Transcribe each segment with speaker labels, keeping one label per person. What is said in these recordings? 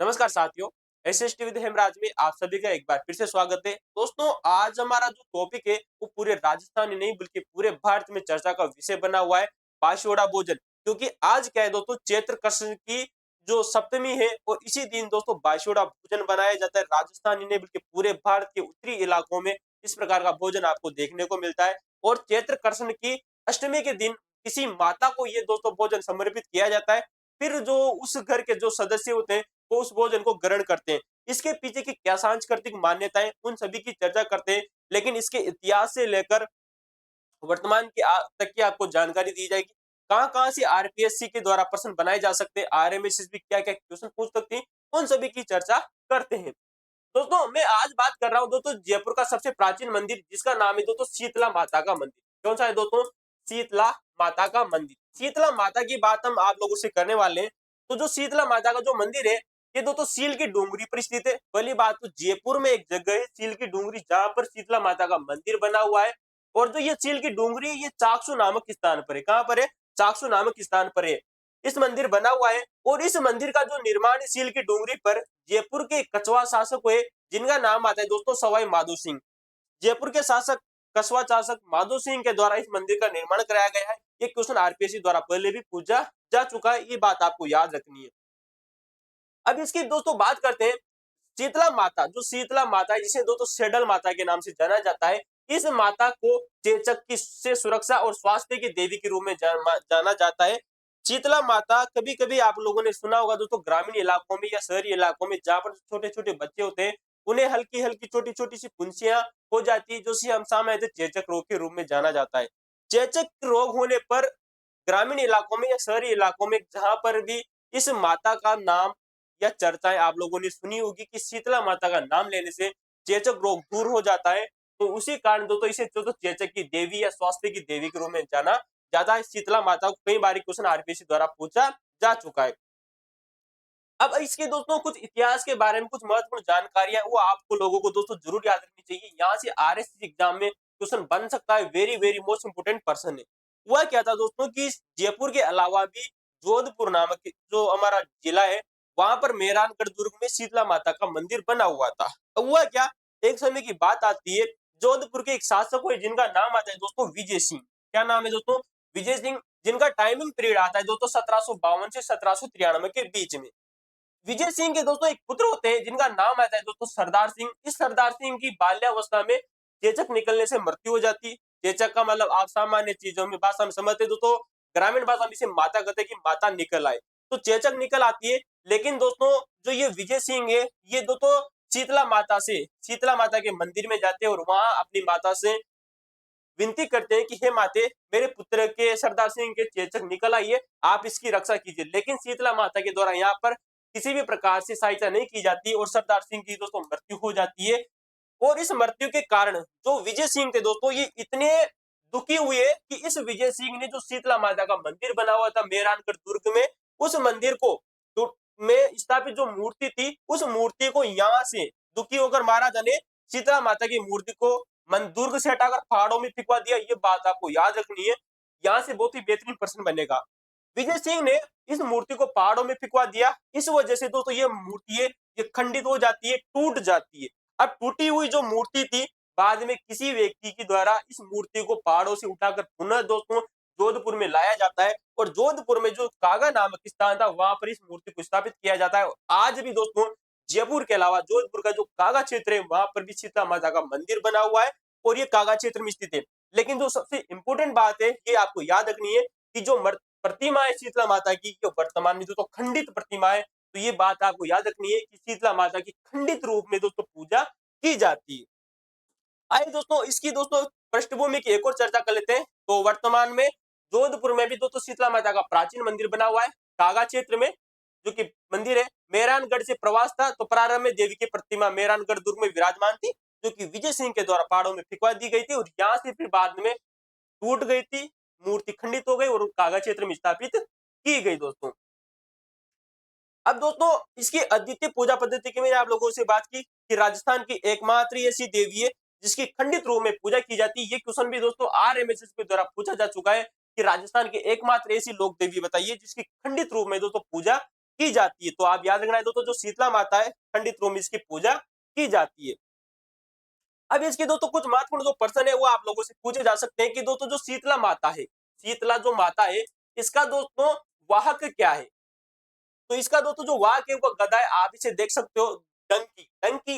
Speaker 1: नमस्कार साथियों। SST with Hemraj में आप सभी का एक बार फिर से स्वागत है। दोस्तों, आज हमारा जो टॉपिक है वो पूरे राजस्थान ही नहीं बल्कि पूरे भारत में चर्चा का विषय बना हुआ है, बाशोड़ा भोजन। क्योंकि आज क्या है दोस्तों, चैत्र कृष्ण की जो सप्तमी है और इसी दिन दोस्तों बाशोड़ा भोजन बनाया जाता है। राजस्थान ही नहीं बल्कि पूरे भारत के उत्तरी इलाकों में इस प्रकार का भोजन आपको देखने को मिलता है। और चैत्र कृष्ण की अष्टमी के दिन किसी माता को ये दोस्तों भोजन समर्पित किया जाता है। फिर जो उस घर के जो सदस्य होते हैं वो उस भोजन को ग्रहण करते हैं। इसके पीछे की क्या सांस्कृतिक मान्यताएं, उन सभी की चर्चा करते हैं। लेकिन इसके इतिहास से लेकर वर्तमान की तक की आपको जानकारी दी जाएगी। कहाँ-कहाँ से आरपीएससी के द्वारा प्रश्न बनाए जा सकते हैं, आरएमएसएस भी क्या-क्या क्वेश्चन पूछ सकती है, उन सभी की चर्चा करते हैं। दोस्तों, मैं आज बात कर रहा हूँ दोस्तों जयपुर का सबसे प्राचीन मंदिर, जिसका नाम है दोस्तों शीतला माता का मंदिर। कौन सा है दोस्तों? शीतला माता का मंदिर। शीतला माता की बात हम आप लोगों से करने वाले हैं। तो जो शीतला माता का जो मंदिर है, ये दोस्तों सील की डूंगरी पर स्थित है। पहली बात तो जयपुर में एक जगह है सील की डूंगरी, जहां पर शीतला माता का मंदिर बना हुआ है। और जो ये सील की डूंगरी है, ये चाकसू नामक स्थान पर है। कहां पर है? चाकसू नामक स्थान पर है इस मंदिर बना हुआ है। और इस मंदिर का जो निर्माण है सील की डूंगरी पर, जयपुर के कछवा शासक हुए, जिनका नाम आता है दोस्तों सवाई माधो सिंह। जयपुर के शासक कछवा शासक माधो सिंह के द्वारा इस मंदिर का निर्माण कराया गया है। ये क्वेश्चन आरपीएससी द्वारा पहले भी पूछा जा चुका है, ये बात आपको याद रखनी है। अब इसकी दोस्तों बात करते हैं शीतला माता। जो शीतला माता है, जिसे दोस्तों सेडल माता के नाम से जाना जाता है, इस माता को चेचक की से सुरक्षा और स्वास्थ्य की देवी के रूप में जाना जाता है। शीतला माता कभी कभी आप लोगों ने सुना होगा दोस्तों, ग्रामीण इलाकों में या शहरी इलाकों में जहां पर छोटे छोटे बच्चे होते हैं, उन्हें हल्की हल्की छोटी छोटी सी फुंसियां हो जाती है, जो सी हम सामान्य चेचक रोग के रूप में जाना जाता है। चेचक रोग होने पर ग्रामीण इलाकों में या शहरी इलाकों में जहां पर भी इस माता का नाम या चर्चाएं आप लोगों ने सुनी होगी कि शीतला माता का नाम लेने से चेचक रोग दूर हो जाता है। तो उसी कारण दोस्तों इसे तो चेचक की देवी या स्वास्थ्य की देवी के रूप में जाना जाता है। शीतला माता को कई बार क्वेश्चन आरपीएससी द्वारा पूछा जा चुका है। अब इसके दोस्तों कुछ इतिहास के बारे में कुछ महत्वपूर्ण जानकारियां वो आपको लोगों को दोस्तों जरूर याद रखनी चाहिए। यहाँ से आरएससी एग्जाम में क्वेश्चन बन सकता है। Very very most important person है। हुआ क्या था दोस्तों कि जयपुर के अलावा भी जोधपुर नामक जो हमारा जिला है, वहां पर मेहरानगढ़ दुर्ग में शीतला माता का मंदिर बना हुआ था। अब हुआ क्या, एक समय की बात आती है, जोधपुर के एक शासक हुए जिनका नाम आता है दोस्तों विजय सिंह। क्या नाम है दोस्तों? विजय सिंह। जिनका टाइमिंग पीरियड आता है दोस्तों 1752 से 1793 के बीच में। विजय सिंह के दोस्तों एक पुत्र होते हैं जिनका नाम आता है दोस्तों सरदार सिंह। इस सरदार सिंह की बाल्यावस्था में चेचक निकलने से मृत्यु हो जाती है। चेचक का मतलब आप सामान्य चीजों में भाषा में समझते हैं दोस्तों, ग्रामीण भाषा में इसे माता कहते हैं कि माता निकल आए। तो चेचक निकल आती है। लेकिन दोस्तों जो ये विजय सिंह है, ये दोस्तों शीतला माता के मंदिर में जाते हैं और वहां अपनी माता से विनती करते हैं कि हे माते, मेरे पुत्र के सरदार सिंह के चेचक निकल आई है, आप इसकी रक्षा कीजिए। लेकिन शीतला माता के द्वारा यहाँ पर किसी भी प्रकार से सहायता नहीं की जाती और सरदार सिंह की दोस्तों मृत्यु हो जाती है। और इस मृत्यु के कारण जो विजय सिंह थे दोस्तों, ये इतने दुखी हुए कि इस विजय सिंह ने जो शीतला माता का मंदिर बना हुआ था मेहरानगढ़ दुर्ग में, उस मंदिर को में स्थापित जो मूर्ति थी, उस मूर्ति को यहाँ से दुखी होकर महाराजा ने शीतला माता की मूर्ति को मन दुर्ग से हटाकर पहाड़ों में फिकवा दिया। ये बात आपको याद रखनी है। यहाँ से बहुत ही बेहतरीन प्रश्न बनेगा। विजय सिंह ने इस मूर्ति को पहाड़ों में फिकवा दिया। इस वजह से दोस्तों ये मूर्ति है, ये खंडित हो जाती है, टूट जाती है। अब टूटी हुई जो मूर्ति थी, बाद में किसी व्यक्ति के द्वारा इस मूर्ति को पहाड़ों से उठाकर पुनः दोस्तों जोधपुर में लाया जाता है और जोधपुर में जो कागा नामक स्थान था, वहां पर इस मूर्ति को स्थापित किया जाता है। आज भी दोस्तों जयपुर के अलावा जोधपुर का जो कागा क्षेत्र है, वहां पर भी शीतला माता का मंदिर बना हुआ है और ये कागा क्षेत्र में स्थित है। लेकिन जो सबसे इंपोर्टेंट बात है, ये आपको याद रखनी है कि जो प्रतिमा है शीतला माता की, जो वर्तमान में दोस्तों खंडित प्रतिमा है, तो ये बात आपको याद रखनी है कि शीतला माता की खंडित रूप में दोस्तों पूजा की जाती है। आइए दोस्तों इसकी दोस्तों पृष्ठभूमि की एक और चर्चा कर लेते हैं। तो वर्तमान में जोधपुर में भी दोस्तों शीतला माता का प्राचीन मंदिर बना हुआ है कागा क्षेत्र में, जो कि मंदिर है। मेहरानगढ़ से प्रवास था तो प्रारंभ में देवी की प्रतिमा मेहरानगढ़ दुर्ग में विराजमान थी, जो कि विजय सिंह के द्वारा पहाड़ों में फिकवा दी गई थी और यहाँ से फिर बाद में टूट गई थी, मूर्ति खंडित हो गई और कागा क्षेत्र में स्थापित की गई दोस्तों। अब दोस्तों इसकी अद्वितीय पूजा पद्धति की मैंने आप लोगों से बात की कि राजस्थान की एकमात्र ऐसी देवी है जिसकी खंडित रूप में पूजा की जाती है। ये क्वेश्चन भी दोस्तों आरएमएसएस के द्वारा पूछा जा चुका है कि राजस्थान की एकमात्र ऐसी लोक देवी बताइए जिसकी खंडित रूप में दोस्तों पूजा की जाती है। तो आप याद रखना है दोस्तों, जो शीतला माता है खंडित रूप में इसकी पूजा की जाती है। अब इसके दोस्तों कुछ महत्वपूर्ण जो प्रश्न है वो आप लोगों से पूछे जा सकते हैं कि दोस्तों जो शीतला माता है, शीतला जो माता है, इसका दोस्तों वाहक क्या है? तो इसका दोस्तों जो वाहक है वो गदा है। आप इसे देख सकते हो, डंकी, डंकी,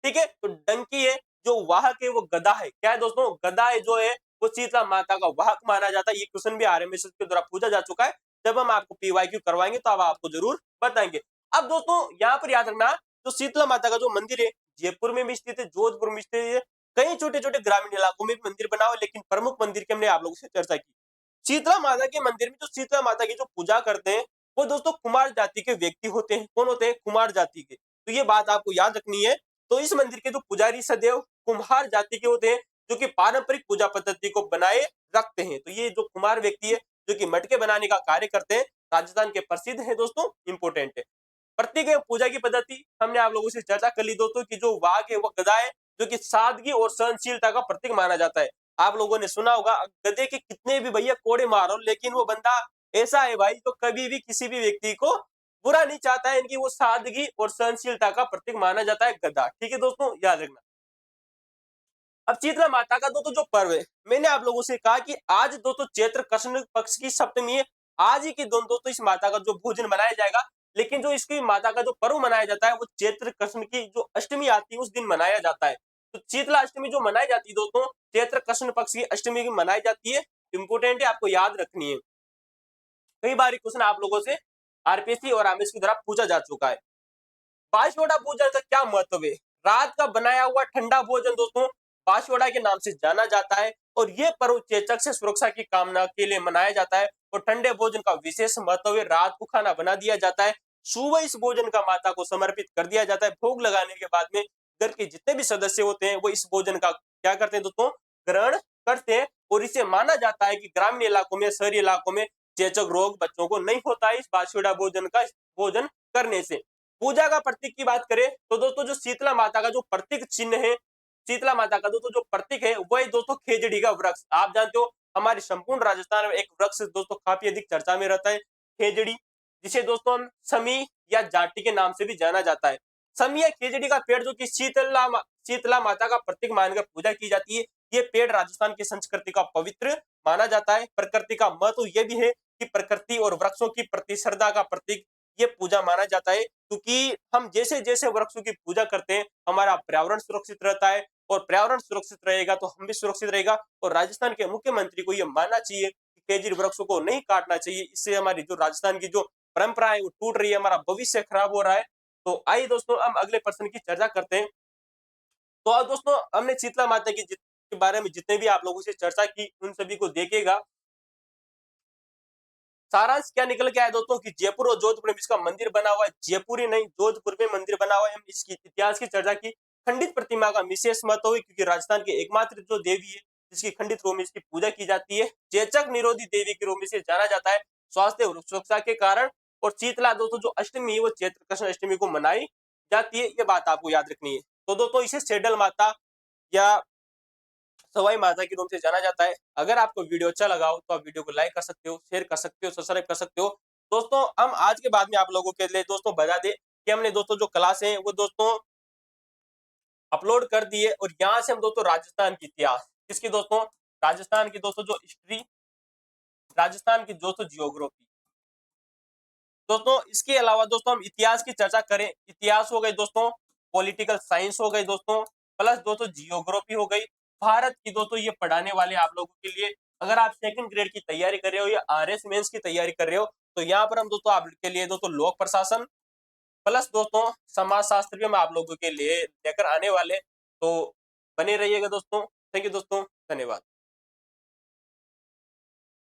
Speaker 1: ठीक है। तो डंकी है, जो वाहक है वो गदा है। क्या है दोस्तों? गदा है जो है वो शीतला माता का वाहक माना जाता है। ये क्वेश्चन भी आरएमएस के द्वारा पूछा जा चुका है। जब हम आपको पीवाईक्यू करवाएंगे तो अब आपको जरूर बताएंगे। अब दोस्तों यहाँ पर याद रखना, जो शीतला माता का जो मंदिर है जयपुर में भी स्थित है, जोधपुर में स्थित है, कई छोटे छोटे ग्रामीण इलाकों में भी मंदिर बना हुआ है, लेकिन प्रमुख मंदिर की हमने आप लोगों से चर्चा की। शीतला माता के मंदिर में जो शीतला माता की जो पूजा करते हैं वो दोस्तों कुमार जाति के व्यक्ति होते हैं। कौन होते हैं? कुमार जाति के। तो ये बात आपको याद रखनी है। तो इस मंदिर के जो पुजारी सदैव कुम्हार जाति के होते हैं, जो कि पारंपरिक पूजा पद्धति को बनाए रखते हैं। तो ये जो कुमार व्यक्ति है जो कि मटके बनाने का कार्य करते हैं, राजस्थान के प्रसिद्ध है दोस्तों, इंपोर्टेंट है। प्रतीक है पूजा की पद्धति, हमने आप लोगों से चर्चा कर ली दोस्तों कि जो वाघ है वो गदा है, जो कि सादगी और सहनशीलता का प्रतीक माना जाता है। आप लोगों ने सुना होगा, गधे के कितने भी भैया कोड़े मारो, लेकिन वो बंदा ऐसा है भाई, तो कभी भी किसी भी व्यक्ति को बुरा नहीं चाहता है। इनकी वो सादगी और सहनशीलता का प्रतीक माना जाता है गधा। ठीक है दोस्तों, याद रखना। अब शीतला माता का दोस्तों जो पर्व है, मैंने आप लोगों से कहा कि आज दोस्तों चैत्र कृष्ण पक्ष की सप्तमी है। आज ही के दिन दोस्तों इस माता का जो भोजन बनाया जाएगा, लेकिन जो इसकी माता का जो पर्व मनाया जाता है वो चैत्र कृष्ण की जो अष्टमी आती है उस दिन मनाया जाता है। तो शीतला अष्टमी जो मनाई जाती है दोस्तों, चैत्र कृष्ण पक्ष की अष्टमी की मनाई जाती है। इंपोर्टेंट है, आपको याद रखनी है। कई बार क्वेश्चन आप लोगों से आरपीएससी और आरएमएस के द्वारा पूछा जा चुका है। बांसवाड़ा भोजन का क्या महत्व है? रात का बनाया हुआ ठंडा भोजन दोस्तों बांसवाड़ा के नाम से जाना जाता है, और ये पर्व चेचक से सुरक्षा की कामना के लिए मनाया जाता है। और ठंडे भोजन का विशेष महत्व है। रात को खाना बना दिया जाता है, सुबह इस भोजन का माता को समर्पित कर दिया जाता है। भोग लगाने के बाद में घर के जितने भी सदस्य होते हैं वो इस भोजन का क्या करते हैं दोस्तों? ग्रहण करते हैं। और इसे माना जाता है कि ग्रामीण इलाकों में, शहरी इलाकों में चेचक रोग बच्चों को नहीं होता है इस बांसवाड़ा भोजन का भोजन करने से। पूजा का प्रतीक की बात करें तो दोस्तों जो शीतला माता का जो प्रतीक चिन्ह है, शीतला माता का दोस्तों जो प्रतीक है वह दोस्तों खेजड़ी का वृक्ष। आप जानते हो हमारे संपूर्ण राजस्थान में एक वृक्ष दोस्तों काफी अधिक चर्चा में रहता है, खेजड़ी, जिसे दोस्तों हम समी या जाटी के नाम से भी जाना जाता है। समी या खेजड़ी का पेड़ जो कि शीतला माता का प्रतीक मानकर पूजा की जाती है। ये पेड़ राजस्थान की संस्कृति का पवित्र माना जाता है। प्रकृति का महत्व यह भी है कि प्रकृति और वृक्षों की प्रति श्रद्धा का प्रतीक ये पूजा माना जाता है, क्योंकि हम जैसे जैसे वृक्षों की पूजा करते हैं हमारा पर्यावरण सुरक्षित रहता है, और पर्यावरण सुरक्षित रहेगा तो हम भी सुरक्षित रहेगा। और राजस्थान के मुख्यमंत्री को यह मानना चाहिए कि खेजड़ी वृक्षों को नहीं काटना चाहिए। इससे हमारी जो राजस्थान की जो परंपरा है वो टूट रही है, हमारा भविष्य खराब हो रहा है। तो आइए दोस्तों हम अगले प्रश्न की चर्चा करते हैं। तो आज दोस्तों हमने शीतला माता के बारे में जितने भी आप लोगों से चर्चा की उन सभी को देखिएगा। सारांश क्या निकल के आया दोस्तों कि जयपुर और जोधपुर में इसका मंदिर बना हुआ है। जयपुर ही नहीं, जोधपुर में मंदिर बना हुआ है। हम इसकी इतिहास की चर्चा की। खंडित प्रतिमा का विशेष महत्व है, क्योंकि राजस्थान की एकमात्र जो देवी है जिसकी खंडित रूप में इसकी पूजा की जाती है। चेचक निरोधी देवी के रूप में इसे जाना जाता है स्वास्थ्य और सुरक्षा के कारण। और शीतला दोस्तों जो अष्टमी है वो चैत्र कृष्ण अष्टमी को मनाई जाती है। ये बात आपको याद रखनी है। तो दोस्तों इसे सेडल माता या सवाई माता के रूप से जाना जाता है। अगर आपको वीडियो अच्छा लगा हो तो आप वीडियो को लाइक कर सकते हो, शेयर कर सकते हो, सब्सक्राइब कर सकते हो। दोस्तों हम आज के बाद में आप लोगों के लिए दोस्तों बता दें कि हमने दोस्तों जो क्लास है वो दोस्तों अपलोड कर दिए, और यहाँ से हम दोस्तों राजस्थान की इतिहास, इसकी दोस्तों राजस्थान की दोस्तों जो हिस्ट्री, राजस्थान की दोस्तों जियोग्राफी, दोस्तों इसके अलावा दोस्तों हम इतिहास की चर्चा करें। इतिहास हो गई दोस्तों, पॉलिटिकल साइंस हो गई दोस्तों, प्लस दोस्तों जियोग्राफी हो गई भारत की। दोस्तों ये पढ़ाने वाले आप लोगों के लिए, अगर आप सेकंड ग्रेड की तैयारी कर रहे हो या आरएस मेंस की तैयारी कर रहे हो तो यहाँ पर हम दोस्तों आपके लिए दोस्तों लोक प्रशासन प्लस दोस्तों समाज शास्त्र भी हम आप लोगों के लिए लेकर आने वाले। तो बने रहिएगा दोस्तों। थैंक यू दोस्तों, धन्यवाद।